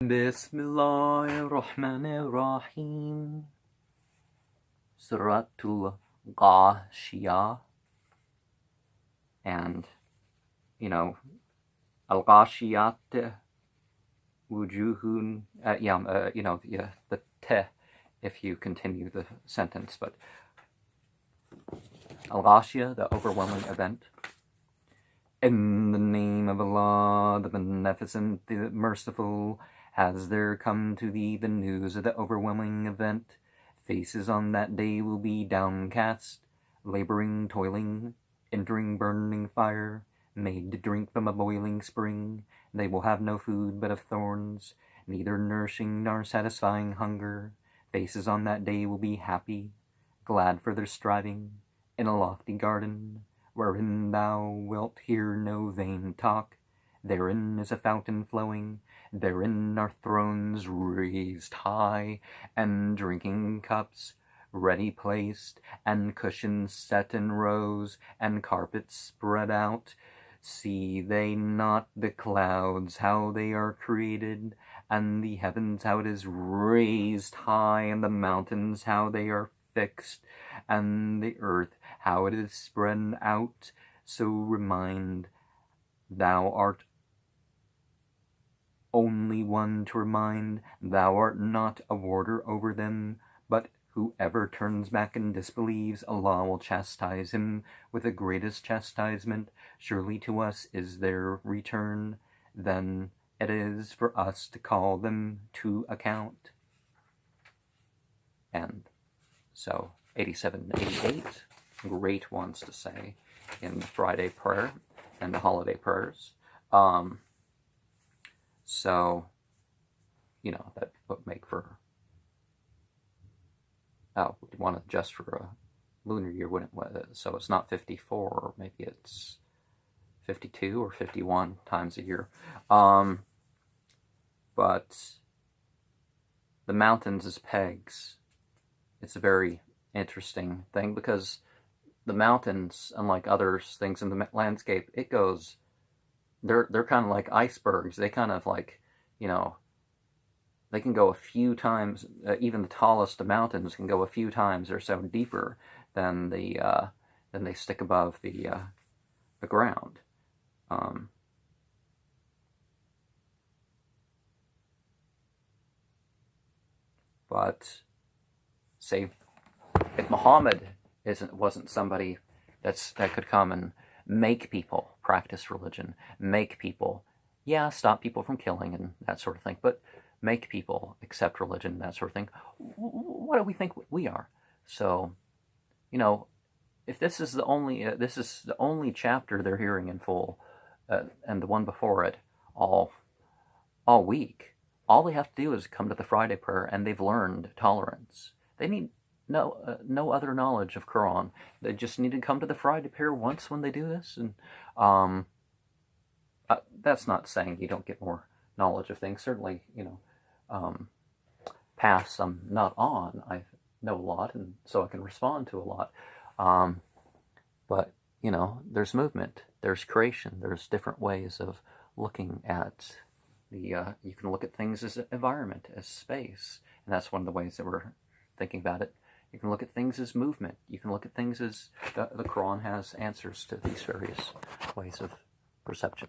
Bismillahirrahmanirrahim. Suratul Ghashiyah. And, Al-Ghashiyat wujuhun, the te, if you continue the sentence, but Al-Ghashiyah, the overwhelming event. In the name of Allah, the Beneficent, the Merciful, has there come to thee the news of the overwhelming event? Faces on that day will be downcast, laboring, toiling, entering burning fire, made to drink from a boiling spring. They will have no food but of thorns, neither nourishing nor satisfying hunger. Faces on that day will be happy, glad for their striving, in a lofty garden, wherein thou wilt hear no vain talk. Therein is a fountain flowing, therein are thrones raised high, and drinking cups ready placed, and cushions set in rows, and carpets spread out. See they not the clouds, how they are created, and the heavens, how it is raised high, and the mountains, how they are fixed, and the earth, how it is spread out? So remind, thou art only one to remind, thou art not a warder over them, but whoever turns back and disbelieves, Allah will chastise him with the greatest chastisement. Surely to us is their return, then it is for us to call them to account. And so 87 and 88, great ones to say in the Friday prayer and the holiday prayers. So, that would make for, we want to adjust for a lunar year, wouldn't it? So it's not 54, or maybe it's 52 or 51 times a year. But the mountains as pegs, it's a very interesting thing, because the mountains, unlike other things in the landscape, they're kind of like icebergs. They kind of like, they can go a few times, even the tallest of mountains can go a few times or so deeper than they stick above the ground. But say if Muhammad wasn't somebody that could come and make people practice religion, make people, stop people from killing and that sort of thing, but make people accept religion, that sort of thing, what do we think we are? So, if this is the only chapter they're hearing in full, and the one before it all week, all they have to do is come to the Friday prayer, and they've learned tolerance. They need no other knowledge of Qur'an. They just need to come to the Friday prayer once when they do this, and that's not saying you don't get more knowledge of things. Certainly, past I'm not on, I know a lot, and so I can respond to a lot. But there's movement, there's creation, there's different ways of looking at the. You can look at things as environment, as space, and that's one of the ways that we're thinking about it. You can look at things as movement. You can look at things as the Quran has answers to these various ways of perception.